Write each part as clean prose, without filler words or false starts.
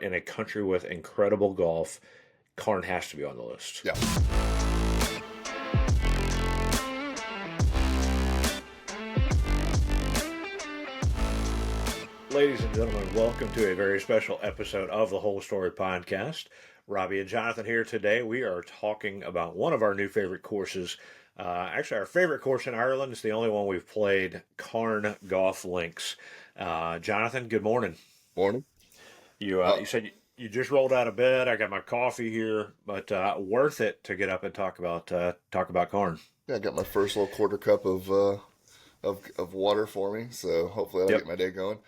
in a country with incredible golf, Carne has to be on the list. Yeah. Ladies and gentlemen, welcome to a very special episode of the Whole Story Podcast. Robby and Jonathan here today. We are talking about one of our new favorite courses. Actually, our favorite course in Ireland is the only one we've played, Carne Golf Links. Jonathan, good morning. Morning. You said you just rolled out of bed. I got my coffee here, but worth it to get up and talk about Carne. Yeah, I got my first little quarter cup of water for me, so hopefully that'll Yep. get my day going.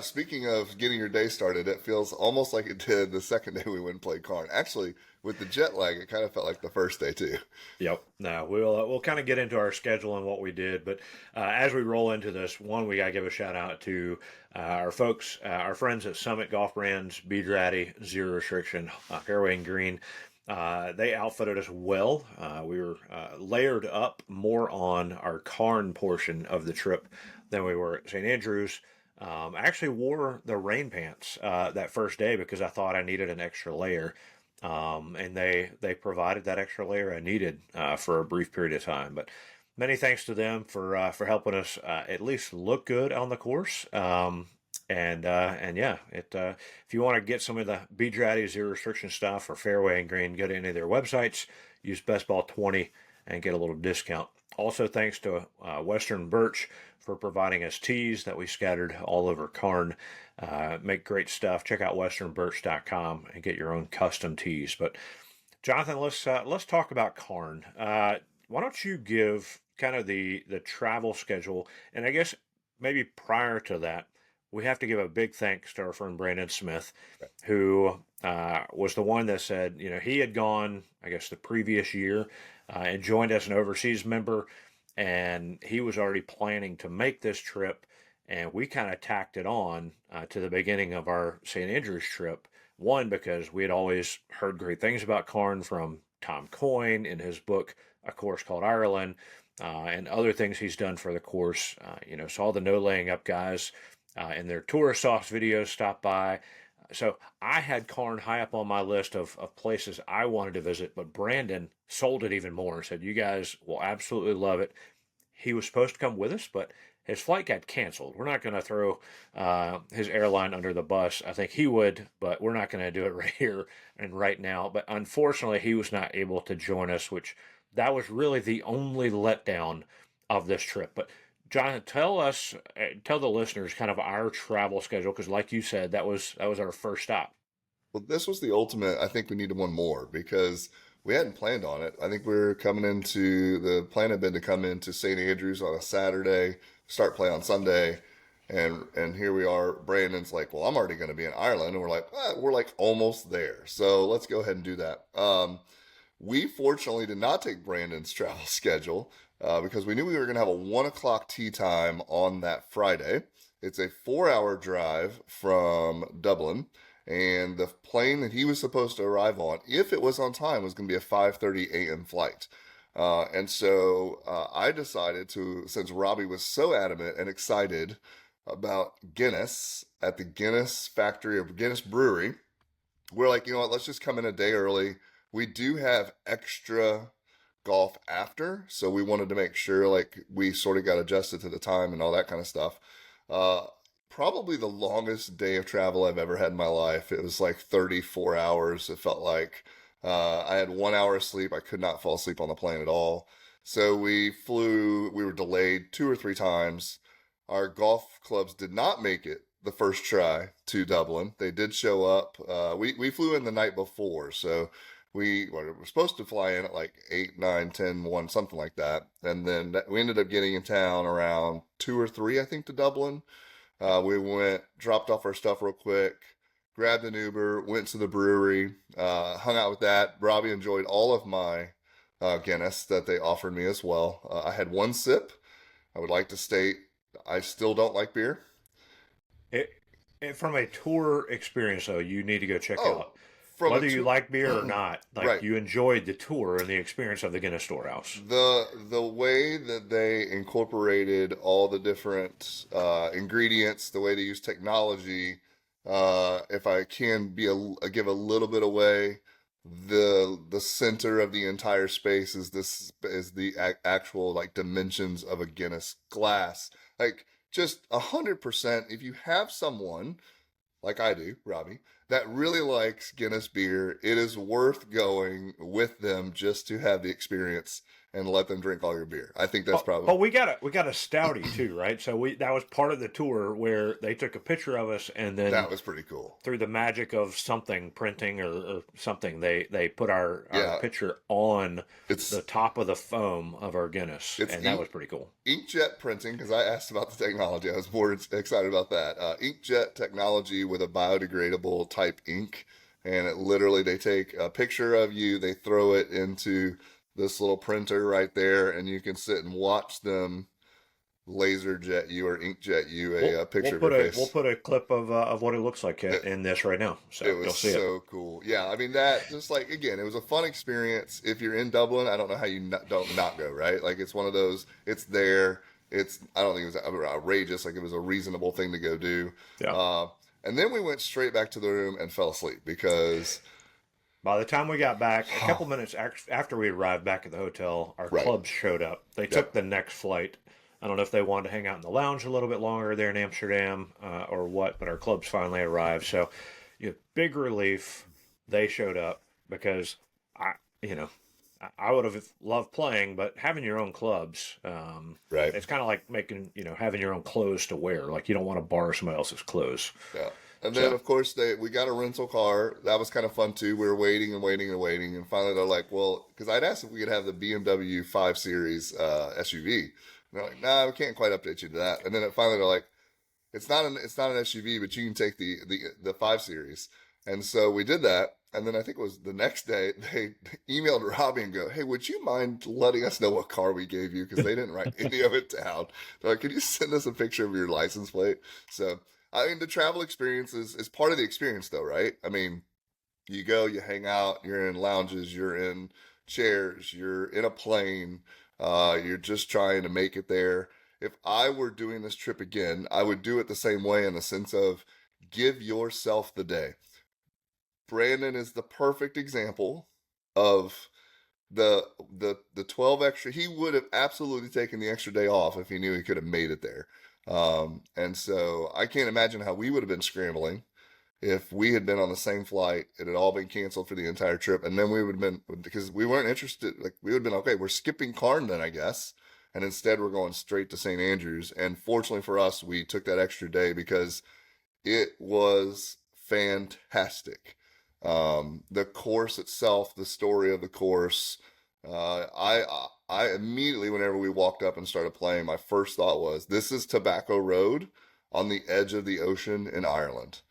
Speaking of getting your day started, it feels almost like it did the second day we went and played Karn. Actually, with the jet lag, it kind of felt like the first day too. Yep. No, we'll kind of get into our schedule and what we did, but as we roll into this, one, we gotta give a shout out to our folks, our friends at Summit Golf Brands, Bead Ratty, Zero Restriction, Fairway and Green. They outfitted us well. We were layered up more on our Carn portion of the trip than we were at St. Andrews. I actually wore the rain pants that first day because I thought I needed an extra layer. And they provided that extra layer I needed for a brief period of time. But many thanks to them for helping us at least look good on the course. And yeah, if you want to get some of the Beach Ratty Zero Restriction stuff or Fairway and Green, go to any of their websites, use bestball20 and get a little discount. Also, thanks to Western Birch for providing us teas that we scattered all over Carn. Make great stuff. Check out westernbirch.com and get your own custom teas. But Jonathan, let's talk about Carn. Why don't you give kind of the travel schedule? And I guess maybe prior to that, we have to give a big thanks to our friend Brandon Smith, who was the one that said, he had gone, I guess, the previous year and joined as an overseas member, and he was already planning to make this trip, and we kind of tacked it on to the beginning of our St. Andrews trip. One, because we had always heard great things about Carn from Tom Coyne in his book, A Course Called Ireland, and other things he's done for the course. Saw the No Laying Up guys in their tourist sauce videos stop by. So I had Carn high up on my list of places I wanted to visit, but Brandon sold it even more and said, you guys will absolutely love it. He was supposed to come with us, but his flight got canceled. We're not going to throw his airline under the bus. I think he would, but we're not going to do it right here and right now. But unfortunately, he was not able to join us, which that was really the only letdown of this trip. But Jonathan, tell the listeners kind of our travel schedule, because like you said, that was our first stop. Well, this was the ultimate. I think we needed one more because we hadn't planned on it. I think we are coming into the plan had been to come into St. Andrews on a Saturday, start play on Sunday, and here we are. Brandon's like, well, I'm already going to be in Ireland, and we're like almost there. So let's go ahead and do that. We fortunately did not take Brandon's travel schedule because we knew we were going to have a 1 o'clock tee time on that Friday. It's a 4 hour drive from Dublin, and the plane that he was supposed to arrive on, if it was on time, was going to be a 5:30 a.m. flight. And so I decided to, since Robby was so adamant and excited about Guinness at the Guinness factory or Guinness brewery, we're like, you know what, let's just come in a day early. We do have extra golf after, so we wanted to make sure like we sort of got adjusted to the time and all that kind of stuff. Uh, Probably the longest day of travel I've ever had in my life. It was like 34 hours. It felt like I had 1 hour of sleep. I could not fall asleep on the plane at all. So we flew, we were delayed 2 or 3 times. Our golf clubs did not make it the first try to Dublin. They did show up. We flew in the night before, so we were supposed to fly in at like 8, 9, 10, 1, something like that. And then we ended up getting in town around 2 or 3, I think, to Dublin. We went, dropped off our stuff real quick, grabbed an Uber, went to the brewery, hung out with that. Robbie enjoyed all of my Guinness that they offered me as well. I had one sip. I would like to state I still don't like beer. It, from a tour experience, though, you need to go check Oh, out from a whether you two, like beer or not. Like right. you enjoyed the tour and the experience of the Guinness Storehouse. The way that they incorporated all the different ingredients, the way they use technology, If I can give a little bit away, the center of the entire space is the actual like dimensions of a Guinness glass. Like just 100%. If you have someone like I do, Robbie, that really likes Guinness beer, it is worth going with them just to have the experience and let them drink all your beer. I think that's probably But we got a stoutie too, right? So we that was part of the tour where they took a picture of us, and then that was pretty cool. through the magic of something printing or something, they put our Yeah, picture on it's the top of the foam of our Guinness, it's and that was pretty cool. inkjet printing because I asked about the technology. I was more excited about that. Inkjet technology with a biodegradable type ink, and it literally they take a picture of you, they throw it into this little printer right there, and you can sit and watch them laser jet you or inkjet you a picture of your We'll face. put a clip of what it looks like It, in this right now, it so was you'll see it. so cool. Yeah, I mean that just like again, it was a fun experience. If you're in Dublin, I don't know how you don't not go, right? Like it's one of those. It's there. It's I don't think it was outrageous. Like it was a reasonable thing to go do. Yeah. Uh, and then we went straight back to the room and fell asleep because By the time we got back, a couple minutes after we arrived back at the hotel, our right. clubs showed up. They took Yep. the next flight. I don't know if they wanted to hang out in the lounge a little bit longer there in Amsterdam or what, but our clubs finally arrived. So, big relief. They showed up because I, you know, I would have loved playing, but having your own clubs, Right. it's kind of like making, having your own clothes to wear. Like you don't want to borrow somebody else's clothes. Yeah. And then So, of course we got a rental car. That was kind of fun too. We were waiting and waiting and waiting, and finally they're like, "Well," because I'd asked if we could have the BMW 5 Series SUV. And they're like, "Nah, we can't quite update you to that." And then finally they're like, "It's not an SUV, but you can take the 5 Series." And so we did that. And then I think it was the next day they emailed Robbie and go, "Hey, would you mind letting us know what car we gave you?" Because they didn't write any of it down. They're like, "Could you send us a picture of your license plate?" So I mean, the travel experience is part of the experience, though, right? I mean, you go, you hang out, you're in lounges, you're in chairs, you're in a plane, you're just trying to make it there. If I were doing this trip again, I would do it the same way in the sense of give yourself the day. Brandon is the perfect example of the 12 extra. He would have absolutely taken the extra day off if he knew he could have made it there. And so I can't imagine how we would have been scrambling if we had been on the same flight. It had all been canceled for the entire trip, and then we would have been because we weren't interested. Like we would have been okay. We're skipping Carn then, I guess, and instead we're going straight to St. Andrews. And fortunately for us, we took that extra day because it was fantastic. The course itself, the story of the course. I immediately, whenever we walked up and started playing, my first thought was, "This is Tobacco Road on the edge of the ocean in Ireland."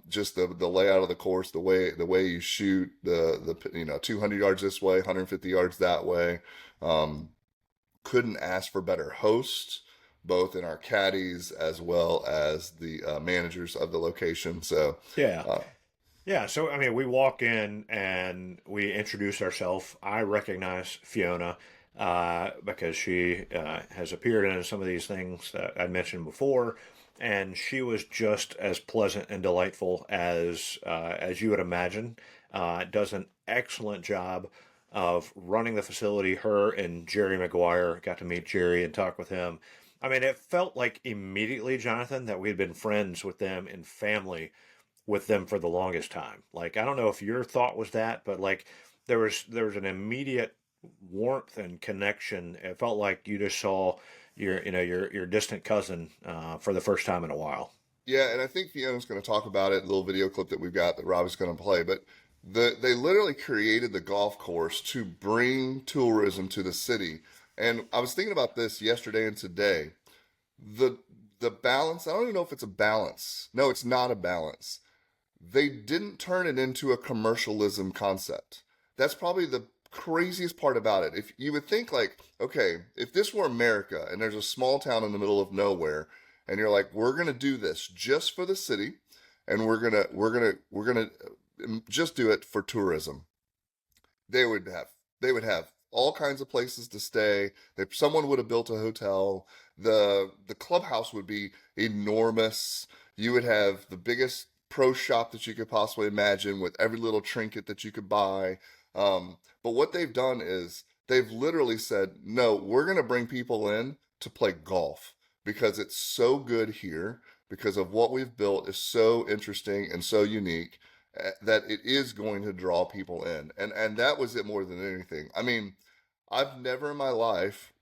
Just the layout of the course, the way you shoot, the 200 yards this way, 150 yards that way. Um, couldn't ask for better hosts, both in our caddies as well as the managers of the location. So, yeah. uh, Yeah, so I mean, we walk in and we introduce ourselves. I recognize Fiona because she has appeared in some of these things that I mentioned before, and she was just as pleasant and delightful as you would imagine. Does an excellent job of running the facility. Her and Jerry McGuire got to meet Jerry and talk with him. I mean, it felt like immediately, Jonathan, that we had been friends with them and family with them for the longest time. Like I don't know if your thought was that, but like there was an immediate warmth and connection. It felt like you just saw your distant cousin for the first time in a while. yeah, and I think Fiona's going to talk about it, a little video clip that we've got that Rob is going to play. But they literally created the golf course to bring tourism to the city. And I was thinking about this yesterday and today. The the balance, I don't even know if it's a balance. No, it's not a balance. They didn't turn it into a commercialism concept. That's probably the craziest part about it. If you would think like, okay, if this were America and there's a small town in the middle of nowhere and you're like, we're going to do this just for the city and we're going to just do it for tourism. They would have all kinds of places to stay. Someone would have built a hotel. The clubhouse would be enormous. You would have the biggest pro shop that you could possibly imagine with every little trinket that you could buy. But what they've done is they've literally said, no, we're going to bring people in to play golf because it's so good here, because of what we've built is so interesting and so unique, that it is going to draw people in. And that was it more than anything. I mean, I've never in my life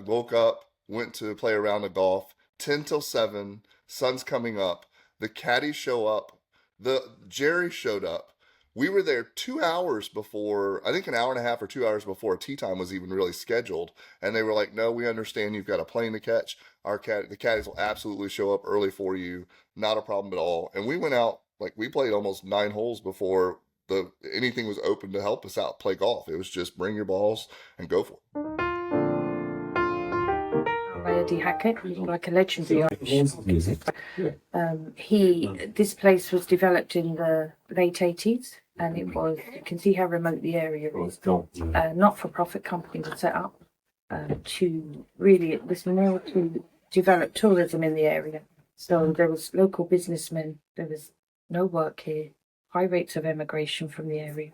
woke up, went to play around the golf, 10 till 7, sun's coming up, the caddies show up, the Jerry showed up. We were there 2 hours before, I think an hour and a half or 2 hours before tee time was even really scheduled. And they were like, no, we understand you've got a plane to catch. The caddies will absolutely show up early for you. Not a problem at all. And we went out, like we played almost 9 holes before anything was open to help us out play golf. It was just bring your balls and go for it. Eddie Hackett, like a legendary Irish. This place was developed in the late 80s, and it was, you can see how remote the area is. Not-for-profit company was set up to really, it was more to develop tourism in the area. So there was local businessmen, there was no work here, high rates of emigration from the area.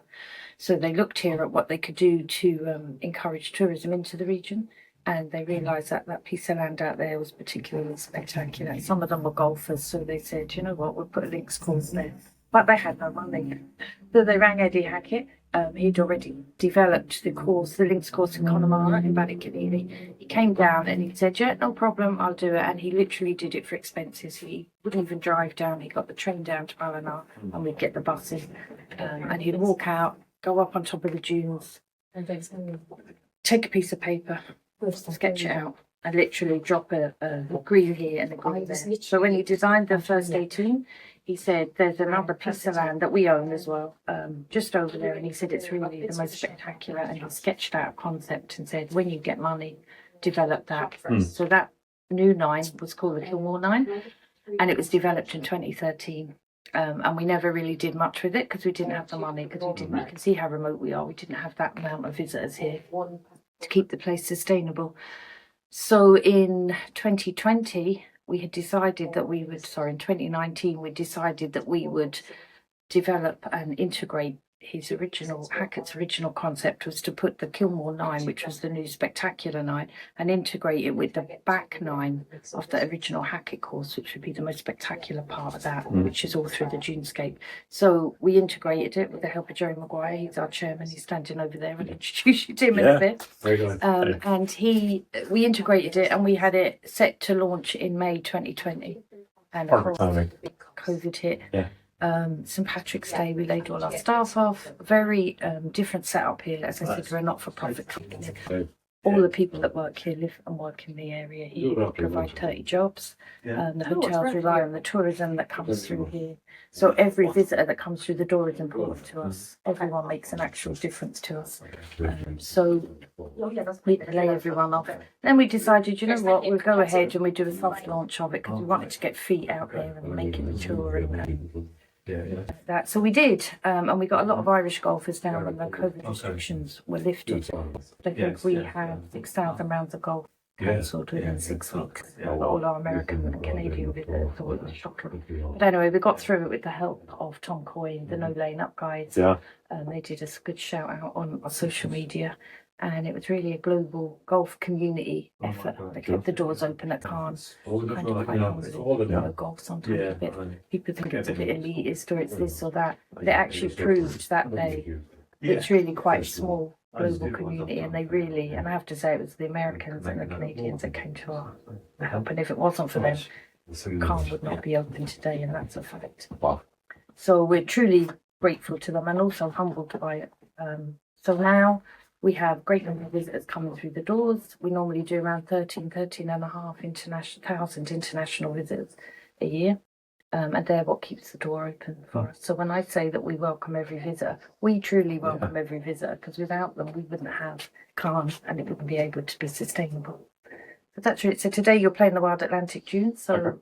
So they looked here at what they could do to encourage tourism into the region. And they realised that that piece of land out there was particularly spectacular. Some of them were golfers, so they said, you know what, we'll put a links course there. But they had no money. So they rang Eddie Hackett. He'd already developed the links course in Connemara in Ballyconneely. He came down and he said, yeah, no problem, I'll do it. And he literally did it for expenses. He wouldn't even drive down. He got the train down to Ballina and we'd get the bus in. And he'd walk out, go up on top of the dunes, take a piece of paper, sketch it out, and literally drop a green here and a green there. So when he designed the first 18, he said there's another piece of land that we own as well, just over there, and he said it's really the most spectacular, and he sketched out a concept and said when you get money, develop that. So that new 9 was called the Kilmore 9, and it was developed in 2013. And we never really did much with it because we didn't have the money, because you can see how remote we are. We didn't have that amount of visitors here to keep the place sustainable. So in 2020, we had decided that we would, in 2019, we decided that we would develop and integrate Hackett's original concept was to put the Kilmore 9, which was the new spectacular 9, and integrate it with the back 9 of the original Hackett course, which would be the most spectacular part of that, which is all through the dunescape. So we integrated it with the help of Jerry Maguire. He's our chairman. He's standing over there. I'll introduce you to him in a bit. Very good. And we integrated it, and we had it set to launch in May 2020. And of course, COVID hit. Yeah. St Patrick's Day, we laid all our staff off. Very different setup here. As I said, we're a not-for-profit company. All the people that work here live and work in the area here. We provide 30 jobs. The hotels rely on the tourism that comes through here. So every visitor that comes through the door is important to us. Everyone makes an actual difference to us. So we lay everyone off. Then we decided, you know what, we'll go ahead and we do a soft launch of it because we wanted to get feet out there and make it mature and that. So we did, and we got a lot of Irish golfers down when the COVID restrictions were lifted. I think we had 6,000 rounds of golf cancelled within 6 weeks. All our American and Canadian visitors, so it was shocking. But anyway, we got through it with the help of Tom Coyne, the No Lane Up guides. They did us a good shout out on our social media. And it was really a global golf community effort. They kept the doors open at Carne. Kind of quite hungry. Golf sometimes a bit. People think it's a bit elitist or it's this or that. But it actually proved that it's really quite a small global community, and they really, and I have to say, it was the Americans and the Canadians that came to our help. And if it wasn't for them, Carne would not be open today, and that's a fact. So we're truly grateful to them and also humbled by it. So now we have great number of visitors coming through the doors. We normally do around 13,500 international visitors a year. And they're what keeps the door open for us. So when I say that we welcome every visitor, we truly welcome every visitor, because without them, we wouldn't have Carne and it wouldn't be able to be sustainable. So that's it. So today you're playing the Wild Atlantic Dunes. So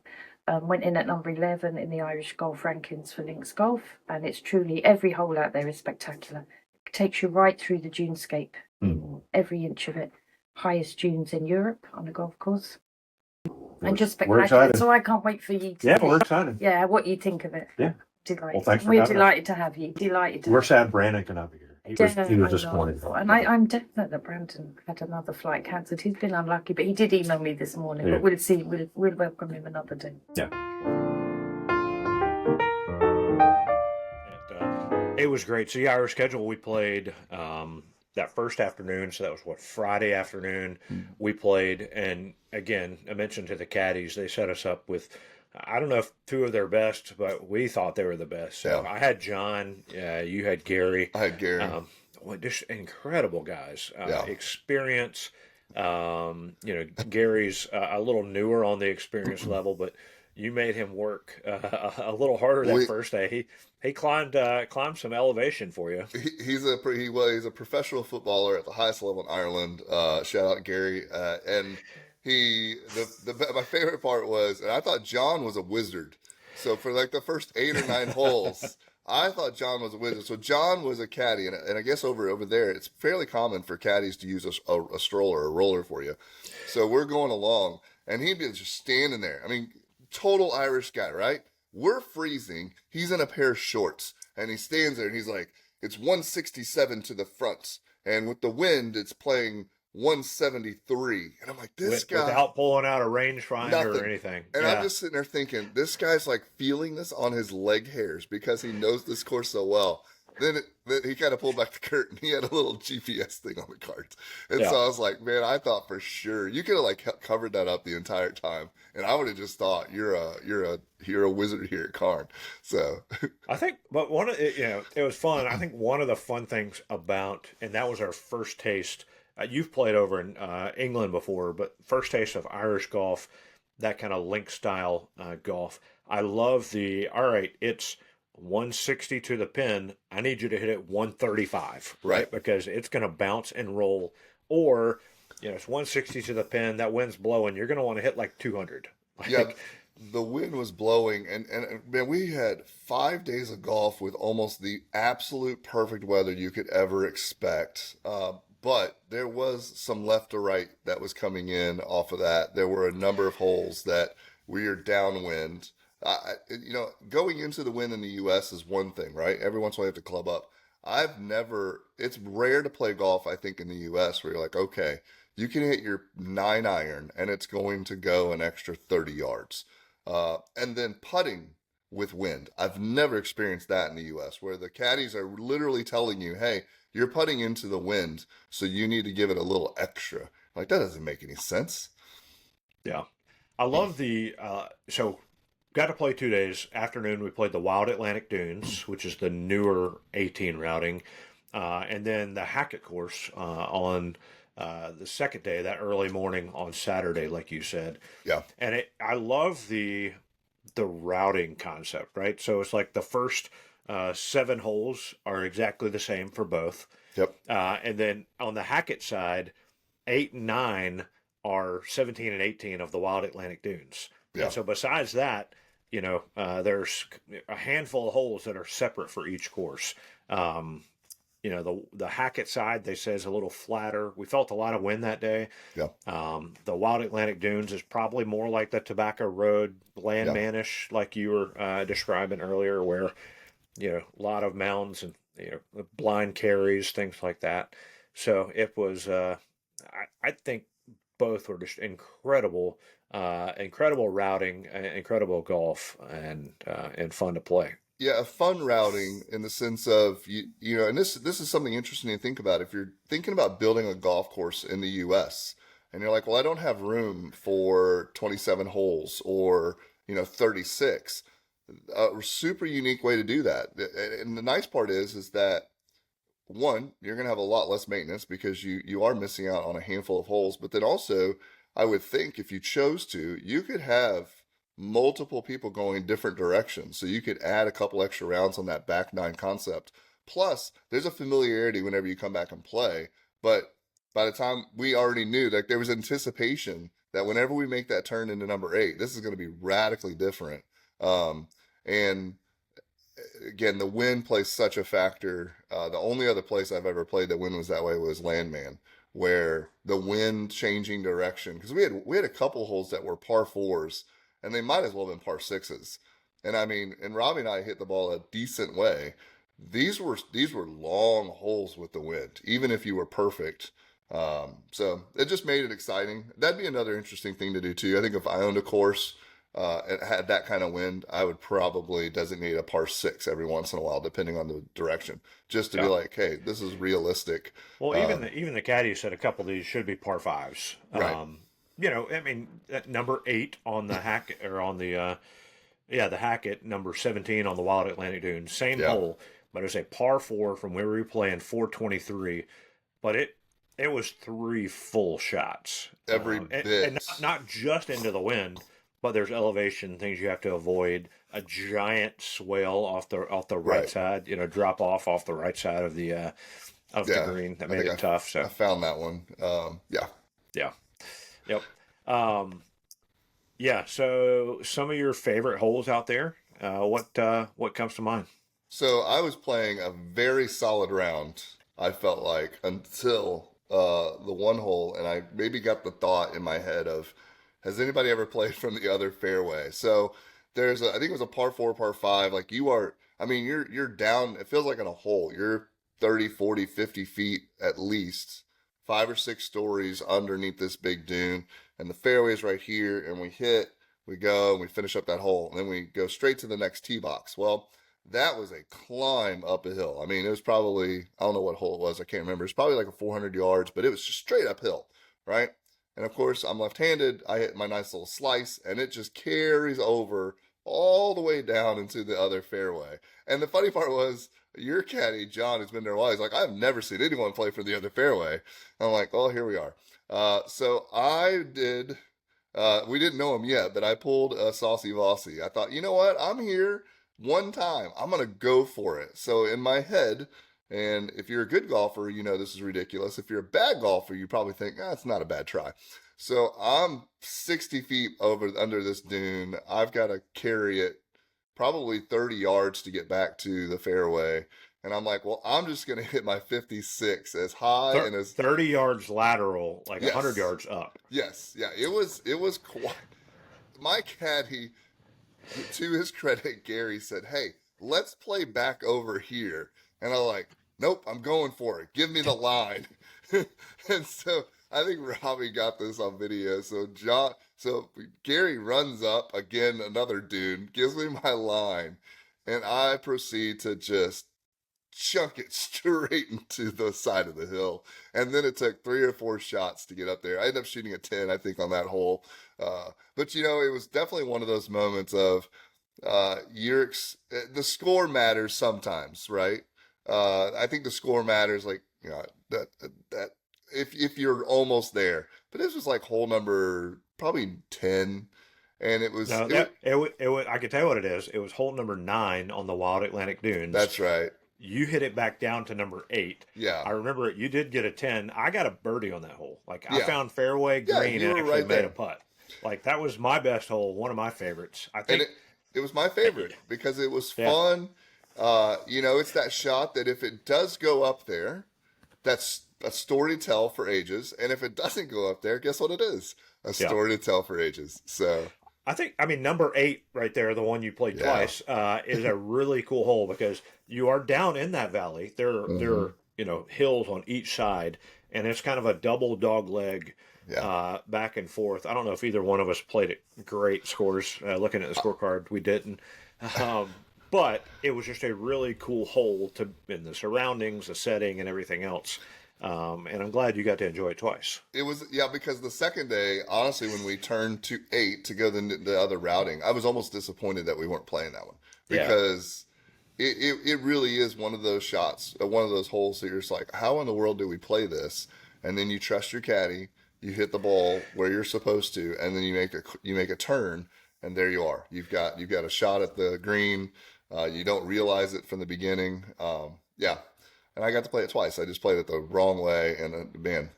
went in at number 11 in the Irish golf rankings for links golf. And it's truly, every hole out there is spectacular. Takes you right through the dunescape, every inch of it. Highest dunes in Europe on a golf course. and just We're spectacular. excited. So I can't wait for you to Yeah, we're excited. yeah, what you think of it. Yeah. Delighted. Well, thanks for We're having us. delighted to have you. Delighted to We're have sad Brandon cannot be here. He was disappointed. And I'm definite that Brandon had another flight cancelled. He's been unlucky, but he did email me this morning. Yeah. But we'll see. We'll welcome him another day. Yeah. It was great. So yeah, our schedule, we played that first afternoon. So that was what, Friday afternoon we played. And again, I mentioned to the caddies, they set us up with, I don't know if two of their best, but we thought they were the best. So Yeah. I had John, you had Gary. I had Gary. Just incredible guys. Yeah. Experience. Gary's a little newer on the experience level, but you made him work a little harder that first day. He climbed some elevation for you. He's a professional footballer at the highest level in Ireland. Shout out Gary. And my favorite part was, and I thought John was a wizard. So for like the first 8 or 9 holes, I thought John was a wizard. So John was a caddy, and I guess over there it's fairly common for caddies to use a stroller or a roller for you. So we're going along, and he'd be just standing there. I mean, total Irish guy, right? We're freezing. He's in a pair of shorts, and he stands there, and he's like, it's 167 to the front, and with the wind, it's playing 173. And I'm like, this guy, without pulling out a rangefinder nothing. or anything. And I'm just sitting there thinking, this guy's like feeling this on his leg hairs because he knows this course so well. Then he kind of pulled back the curtain. He had a little GPS thing on the cards. And so I was like, man, I thought for sure you could have like covered that up the entire time. And I would have just thought you're a wizard here at Carne. So I think, but it was fun. I think one of the fun things about, and that was our first taste. You've played over in England before, but first taste of Irish golf, that kind of link style golf. I love all right, it's 160 to the pin. I need you to hit it 135, right? Because it's going to bounce and roll. Or, it's 160 to the pin, that wind's blowing. You're going to want to hit like 200. The wind was blowing, and man, we had 5 days of golf with almost the absolute perfect weather you could ever expect. But there was some left to right that was coming in off of that. There were a number of holes that we are downwind. Going into the wind in the U.S. is one thing, right? Every once in a while you have to club up. It's rare to play golf, I think, in the U.S. where you're like, okay, you can hit your 9-iron and it's going to go an extra 30 yards. And then putting with wind. I've never experienced that in the U.S. where the caddies are literally telling you, hey, you're putting into the wind, so you need to give it a little extra. Like, that doesn't make any sense. Yeah. I love so got to play 2 days. Afternoon, we played the Wild Atlantic Dunes, which is the newer 18 routing. And then the Hackett course on the second day, that early morning on Saturday, like you said. Yeah. And I love the routing concept, right? So it's like the first 7 holes are exactly the same for both. Yep. And then on the Hackett side, 8 and 9 are 17 and 18 of the Wild Atlantic Dunes. Yeah. And so besides that, there's a handful of holes that are separate for each course. The Hackett side, they say, is a little flatter. We felt a lot of wind that day. Yeah. The Wild Atlantic Dunes is probably more like the Tobacco Road landmanish, like you were describing earlier, where a lot of mounds and blind carries, things like that. So it was. I think both were just incredible routing, incredible golf, and fun to play. Yeah, a fun routing in the sense of and this is something interesting to think about. If you're thinking about building a golf course in the U.S. and you're like, well, I don't have room for 27 holes or 36. A super unique way to do that. And the nice part is that one, you're going to have a lot less maintenance because you are missing out on a handful of holes. But then also, I would think if you chose to, you could have multiple people going different directions. So you could add a couple extra rounds on that back 9 concept. Plus, there's a familiarity whenever you come back and play. But by the time we already knew, like, there was anticipation that whenever we make that turn into number 8, this is going to be radically different. And again, the wind plays such a factor. The only other place I've ever played that wind was that way was Landman, where the wind changing direction, because we had a couple holes that were par fours, and they might as well have been par sixes. And I mean, and Robbie and I hit the ball a decent way. These were long holes with the wind, even if you were perfect. So it just made it exciting. That'd be another interesting thing to do too. I think if I owned a course and had that kind of wind, I would probably designate a par six every once in a while, depending on the direction, just to be Yeah. like, hey, this is realistic. Well, even Um, the caddy said a couple of these should be par fives. right. I mean, at number 8 on the hack or on the the Hackett, number 17 on the Wild Atlantic Dunes, same Yeah. hole, but it's a par 4 from where we were playing 423, but it was 3 full shots, Every and bit. not just into the wind, but there's elevation things you have to avoid. A giant swale off the right Right. side, drop off the right side of the Yeah. green that I made think it tough. I So found that one. Yeah. yeah, yep. Um, yeah. So some of your favorite holes out there. What comes to mind? So I was playing a very solid round, I felt like, until the one hole, and I maybe got the thought in my head of, has anybody ever played from the other fairway? So I think it was a par four, par five. Like you are, I mean, you're down, it feels like in a hole. You're 30, 40, 50 feet at least, 5 or 6 stories underneath this big dune, and the fairway is right here, and we go, and we finish up that hole, and then we go straight to the next tee box. Well, that was a climb up a hill. I mean, it was probably, I don't know what hole it was, I can't remember. It's probably like a 400 yards, but it was just straight uphill, right? And of course, I'm left-handed. I hit my nice little slice, and it just carries over all the way down into the other fairway. And the funny part was, your caddy, John, who's been there a while, he's like, I've never seen anyone play for the other fairway. I'm like, well, here we are. So I did, we didn't know him yet, but I pulled a Saucy Vossy. I thought, you know what? I'm here one time. I'm going to go for it. So in my head, and if you're a good golfer, you know this is ridiculous. If you're a bad golfer, you probably think, it's not a bad try. So I'm 60 feet over under this dune. I've got to carry it probably 30 yards to get back to the fairway. And I'm like, well, I'm just going to hit my 56 as high and as 30 yards lateral, like 100 yes, yards up. yes, yeah. It was quite. My caddy, to his credit, Gary said, "Hey, let's play back over here." And I'm like, "Nope, I'm going for it. Give me the line." And so I think Robbie got this on video. So Gary runs up again, another dude, gives me my line, and I proceed to just chunk it straight into the side of the hill. And then it took 3 or 4 shots to get up there. I ended up shooting a 10, I think, on that hole. But it was definitely one of those moments of the score matters sometimes, right? I think the score matters, like that if you're almost there. But this was like hole number probably 10, and it was No, it I can tell you what it is. It was hole number 9 on the Wild Atlantic Dunes. that's right. You hit it back down to number 8. Yeah, I remember you did get a 10. I got a birdie on that hole. Like I yeah, found fairway yeah. green You and were actually right made a there. putt. Like that was my best hole, one of my favorites. I And think. it was my favorite because it was Yeah. fun. It's that shot that if it does go up there, that's a story to tell for ages. And if it doesn't go up there, guess what it is? A Yeah. story to tell for ages. So I mean, number 8 right there, the one you played yeah. twice, is a really cool hole because you are down in that valley. There Hmm. are, hills on each side, and it's kind of a double dog leg Yeah. back and forth. I don't know if either one of us played it great scores. Looking at the scorecard, we didn't. Um, but it was just a really cool hole in the surroundings, the setting, and everything else. And I'm glad you got to enjoy it twice. It was, yeah, because the second day, honestly, when we turned to 8 to go the other routing, I was almost disappointed that we weren't playing that one Yeah. because it really is one of those shots, one of those holes that you're just like, how in the world do we play this? And then you trust your caddy, you hit the ball where you're supposed to, and then you make a turn, and there you are. You've got a shot at the green. You don't realize it from the beginning. Yeah, and I got to play it twice. I just played it the wrong way, and man,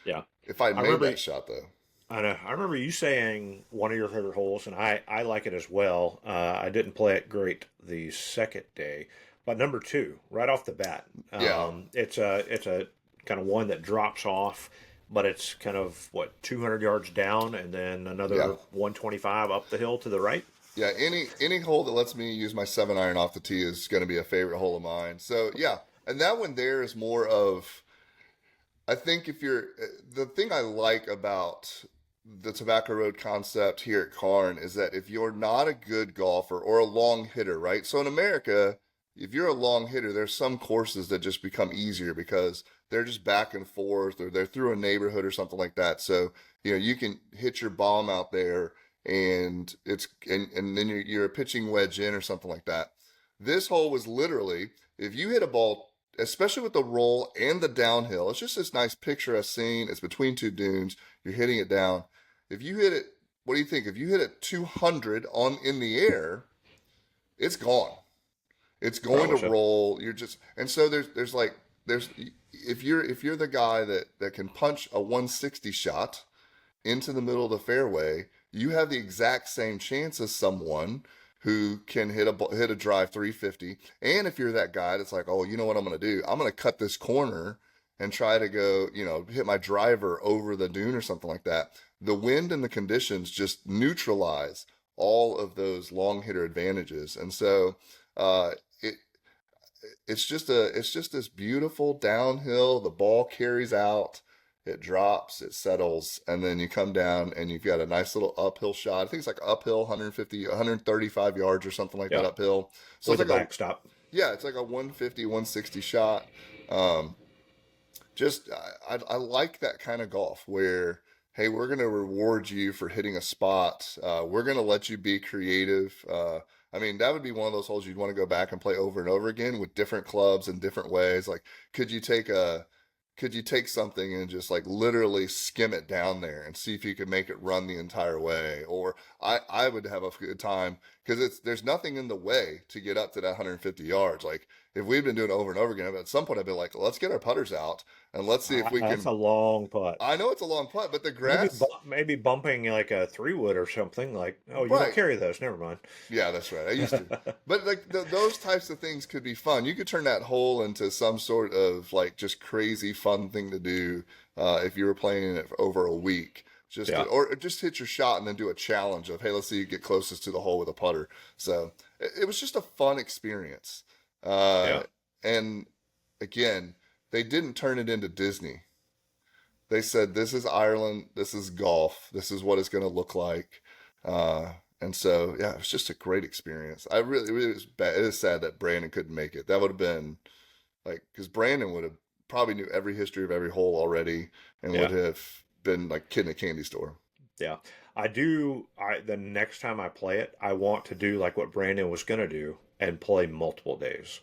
Yeah. if I'd I made remember that shot though, I know. I remember you saying one of your favorite holes, and I like it as well. I didn't play it great the second day, but number 2, right off the bat, yeah, it's a kind of one that drops off, but it's kind of what 200 yards down, and then Yeah. another 125 up the hill to the right. Yeah, any hole that lets me use my 7 iron off the tee is going to be a favorite hole of mine. So yeah, and that one there is more of, I think if you're the thing I like about the Tobacco Road concept here at Carn is that if you're not a good golfer or a long hitter, right? So in America, if you're a long hitter, there's some courses that just become easier because they're just back and forth or they're through a neighborhood or something like that. So, you can hit your bomb out there and and then you're a pitching wedge in or something like that. This hole was literally, if you hit a ball, especially with the roll and the downhill, it's just this nice picturesque scene. It's between two dunes. You're hitting it down. If you hit it, what do you think? If you hit it 200 on in the air, it's gone. It's going Probably to so. roll. You're just, and so there's if you're the guy that can punch a 160 shot into the middle of the fairway, you have the exact same chance as someone who can hit a drive 350. And if you're that guy that's like, oh, you know what I'm going to do? I'm going to cut this corner and try to go, hit my driver over the dune or something like that. The wind and the conditions just neutralize all of those long hitter advantages. And so uh, it it's just this beautiful downhill. The ball carries out, it drops, it settles, and then you come down and you've got a nice little uphill shot. I think it's like uphill 150, 135 yards or something like that Yeah, uphill. So with it's a like a backstop. yeah, it's like a 150, 160 shot. Um, just I like that kind of golf where hey, we're going to reward you for hitting a spot. We're going to let you be creative. I mean, that would be one of those holes you'd want to go back and play over and over again with different clubs in different ways. Like, could you take a could you take something and just like literally skim it down there and see if you could make it run the entire way? Or I would have a good time because there's nothing in the way to get up to that 150 yards. Like if we've been doing it over and over again, at some point I'd be like, let's get our putters out and let's see if we That's can. a long putt. I know it's a long putt, but the Maybe grass, maybe bumping like a 3 wood or something. Like, oh, you don't right? carry those. Never mind. Yeah, that's right. I used to. But like those types of things could be fun. You could turn that hole into some sort of like just crazy fun thing to do if you were playing it for over a week. Yeah, Or just hit your shot and then do a challenge of, hey, let's see you get closest to the hole with a putter. So it was just a fun experience. yeah. And again, they didn't turn it into Disney. They said, this is Ireland, this is golf, this is what it's going to look like. Uh, and so, yeah, it was just a great experience. It was bad. It is sad that Brandon couldn't make it. That would have been like, because Brandon would have probably knew every history of every hole already and would Yeah. have been like kid in a candy store. Yeah. I do. The next time I play it, I want to do like what Brandon was going to do and play multiple days.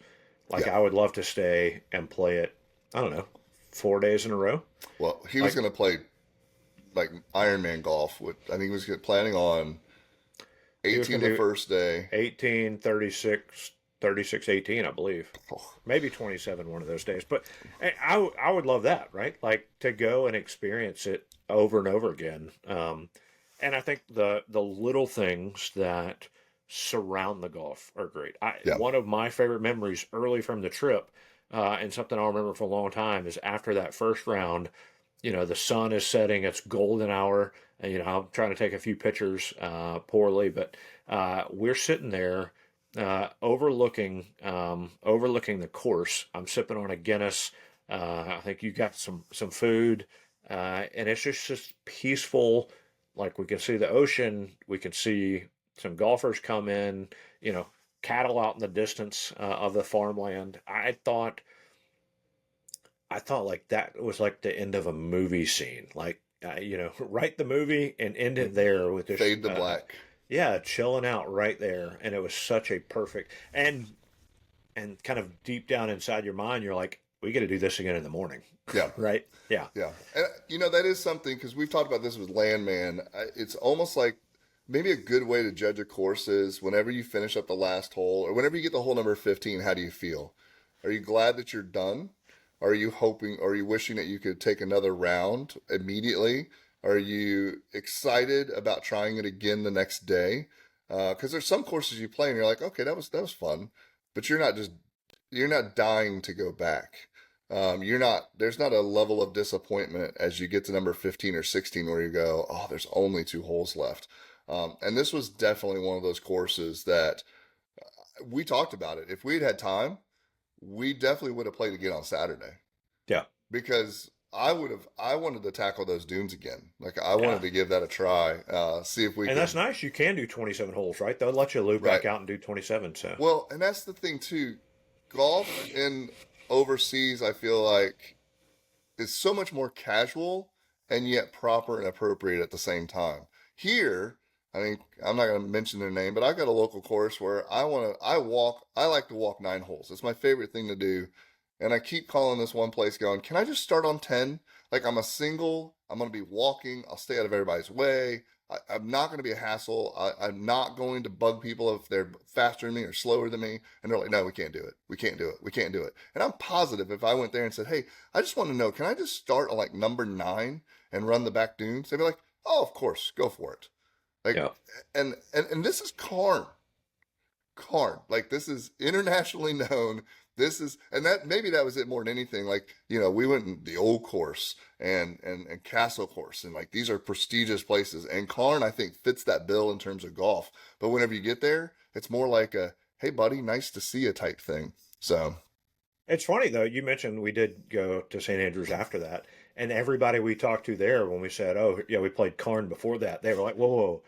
Like Yeah. I would love to stay and play it, I don't know, 4 days in a row. Well, he was Like going to play like Ironman golf with, I think he was planning on he was 18 going to the do first day. 18, 36, 36, 18, I believe. Oh, Maybe 27 one of those days. But I would love that, right? Like to go and experience it over and over again. And I think the little things that surround the golf are great. yeah. One of my favorite memories early from the trip, and something I'll remember for a long time, is after that first round. The sun is setting; it's golden hour, and I'm trying to take a few pictures, poorly, but we're sitting there, overlooking the course. I'm sipping on a Guinness. I think you got some food, and it's just peaceful. Like we can see the ocean, we can see some golfers come in, you know, cattle out in the distance of the farmland. I thought like that was like the end of a movie scene. Like, write the movie and end it there with this. Fade to black. Yeah, chilling out right there, and it was such a perfect and kind of deep down inside your mind, you're like, we got to do this again in the morning, Yeah. right? Yeah, Yeah. And, that is something because we've talked about this with Landman. It's almost like maybe a good way to judge a course is whenever you finish up the last hole or whenever you get the hole number 15, how do you feel? Are you glad that you're done? Are you hoping, are you wishing that you could take another round immediately? Are you excited about trying it again the next day? Because there's some courses you play and you're like, okay, that was fun, but you're not dying to go back. There's not a level of disappointment as you get to number 15 or 16 where you go, oh, there's only 2 holes left. And this was definitely one of those courses that we talked about it. If we'd had time, we definitely would have played again on Saturday Yeah. because I wanted to tackle those dunes again. Like I Yeah. wanted to give that a try, see if we And could. that's nice. You can do 27 holes, right? They'll let you loop Right. back out and do 27. So, Well, and that's the thing too. Golf in overseas, I feel like is so much more casual and yet proper and appropriate at the same time. Here, I think I'm not going to mention their name, but I got a local course where I like to walk 9 holes. It's my favorite thing to do. And I keep calling this one place going, can I just start on 10? Like I'm a single, I'm going to be walking, I'll stay out of everybody's way. I'm not going to be a hassle. I'm not going to bug people if they're faster than me or slower than me. And they're like, no, we can't do it. We can't do it. We can't do it. And I'm positive if I went there and said, hey, I just want to know, can I just start on like number 9 and run the back dunes? They'd be like, oh, of course, go for it. Like, yeah. and this is Carne. Carne. Like this is internationally known. This is, and that maybe that was it more than anything. Like, we went in the old course and Castle course, and like these are prestigious places. And Carne, I think, fits that bill in terms of golf. But whenever you get there, it's more like a, hey buddy, nice to see you type thing. So It's funny though. You mentioned we did go to St. Andrews after that, and everybody we talked to there, when we said, "Oh, yeah, we played Carne before that," they were like, "Whoa, whoa,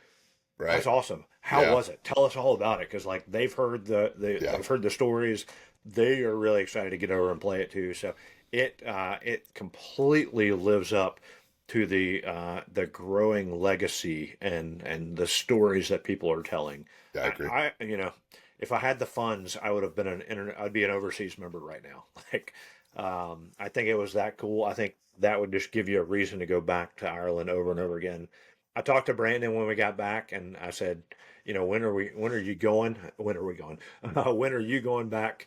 right. that's awesome! How Yeah. was it? Tell us all about it." Because like they've heard Yeah. they've heard the stories. They are really excited to get over and play it too. So it completely lives up to the growing legacy and the stories that people are telling. Yeah, I agree. If I had the funds, I would have been I'd be an overseas member right now. Like, I think it was that cool. I think that would just give you a reason to go back to Ireland over and over again. I talked to Brandon when we got back, and I said, when are you going? When are we going? When are you going back?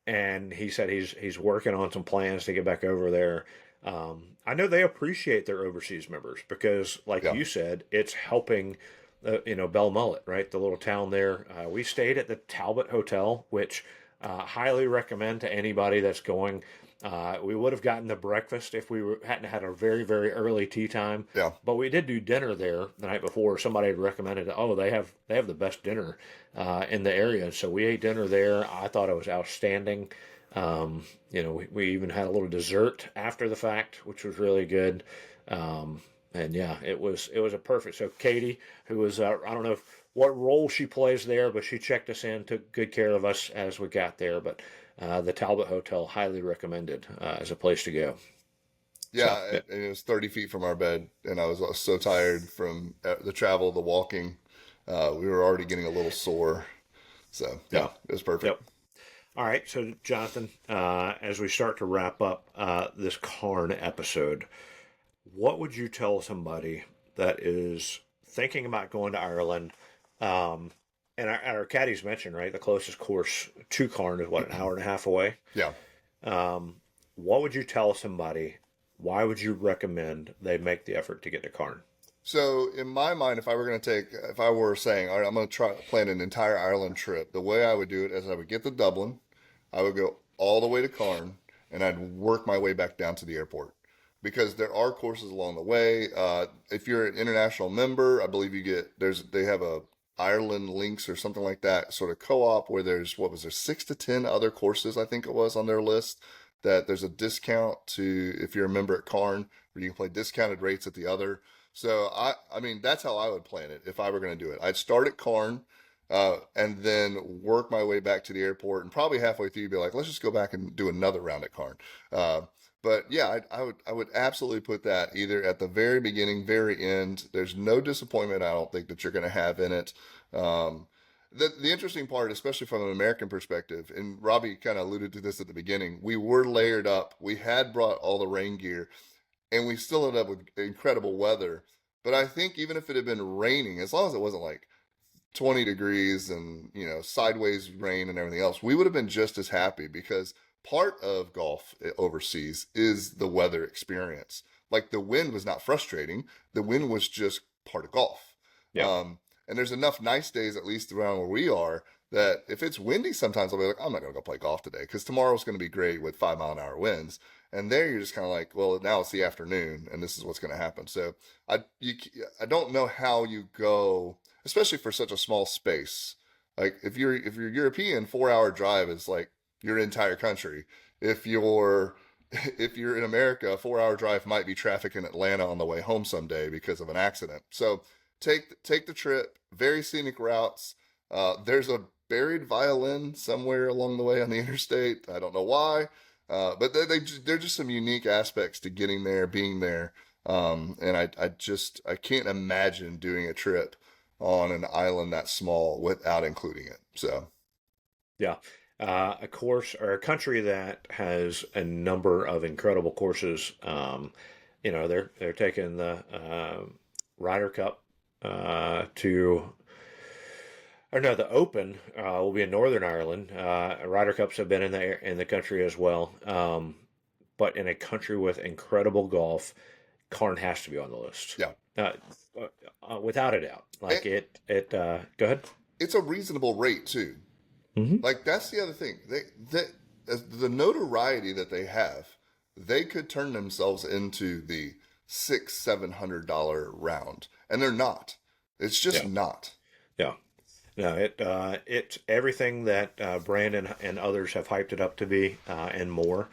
And he said he's working on some plans to get back over there. I know they appreciate their overseas members because, like Yeah. you said, it's helping Belmullet, right? The little town there. We stayed at the Talbot Hotel, which highly recommend to anybody that's going. We would have gotten the breakfast if hadn't had a very, very early tea time. Yeah. But we did do dinner there the night before. Somebody had recommended, oh, they have the best dinner in the area. So we ate dinner there. I thought it was outstanding. We even had a little dessert after the fact, which was really good. And yeah, it was a perfect. So Katie, who was I don't know what role she plays there, but she checked us in, took good care of us as we got there. But the Talbot Hotel, highly recommended as a place to go. So Yeah, and it was 30 feet from our bed, and I was so tired from the travel, the walking. We were already getting a little sore. So, yeah, yeah, it was perfect. yep. All right, so Jonathan, as we start to wrap up this Carne episode, what would you tell somebody that is thinking about going to Ireland? And our caddies mentioned, right, the closest course to Carne is what, an hour and a half away? Yeah. What would you tell somebody? Why would you recommend they make the effort to get to Carne? So, in my mind, if I were saying, all right, I'm going to try plan an entire Ireland trip, the way I would do it is I would get to Dublin, I would go all the way to Carne, and I'd work my way back down to the airport. Because there are courses along the way. If you're an international member, I believe they have a Ireland Links or something like that sort of co-op where there's 6 to 10 other courses I think it was on their list that there's a discount to if you're a member at Carne where you can play discounted rates at the other. So I mean that's how I would plan it if I were going to do it. I'd start at Carne. And then work my way back to the airport, and probably halfway through, be like, let's just go back and do another round at Carne. But yeah, I would absolutely put that either at the very beginning, very end. There's no disappointment I don't think that you're going to have in it. The interesting part, especially from an American perspective, and Robby kind of alluded to this at the beginning, we were layered up. We had brought all the rain gear, and we still ended up with incredible weather. But I think even if it had been raining, as long as it wasn't like 20 degrees and sideways rain and everything else, we would have been just as happy because part of golf overseas is the weather experience. Like the wind was not frustrating. The wind was just part of golf. Yeah. And there's enough nice days, at least around where we are, that if it's windy, sometimes I'll be like, I'm not going to go play golf today because tomorrow's going to be great with 5 mile an hour winds. And there you're just kind of like, well, now it's the afternoon and this is what's going to happen. So I don't know how you go, especially for such a small space. Like if you're European, 4 hour drive is like your entire country. If you're if you're in America, a 4 hour drive might be traffic in Atlanta on the way home someday because of an accident. So take the trip, very scenic routes. There's a buried violin somewhere along the way on the interstate. I don't know why, but they're just some unique aspects to getting there, being there. And I can't imagine doing a trip on an island that small without including it. So Yeah. A course or a country that has a number of incredible courses. They're taking the Ryder Cup to, or no, the Open will be in Northern Ireland. Ryder Cups have been in the country as well, but in a country with incredible golf, Carne has to be on the list. yeah, Without a doubt. Like and go ahead. it's a reasonable rate too. Hmm. Like that's the other thing. The notoriety that they have, they could turn themselves into the $600-700 round, and they're not. It's just Yeah. not. Yeah. No, it's everything that Brandon and others have hyped it up to be, and more.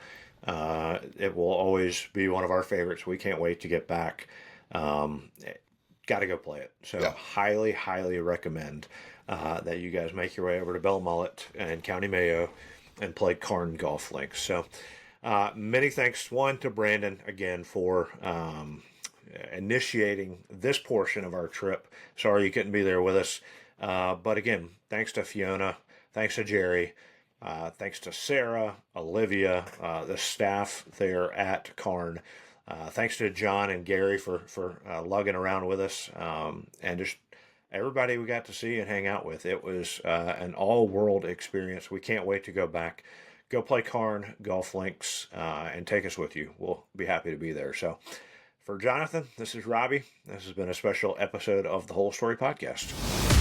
It will always be one of our favorites. We can't wait to get back. Got to go play it. So Yeah. highly, highly recommend that you guys make your way over to Belmullet and County Mayo and play Carne Golf Links. So many thanks, one, to Brandon again for initiating this portion of our trip. Sorry you couldn't be there with us. But again, thanks to Fiona, thanks to Jerry, thanks to Sarah, Olivia, the staff there at Carne. Thanks to John and Gary for lugging around with us, and just everybody we got to see and hang out with. It was an all-world experience. We can't wait to go back. Go play Carne Golf Links and take us with you. We'll be happy to be there. So for Jonathan, this is Robby. This has been a special episode of the Whole Story Podcast.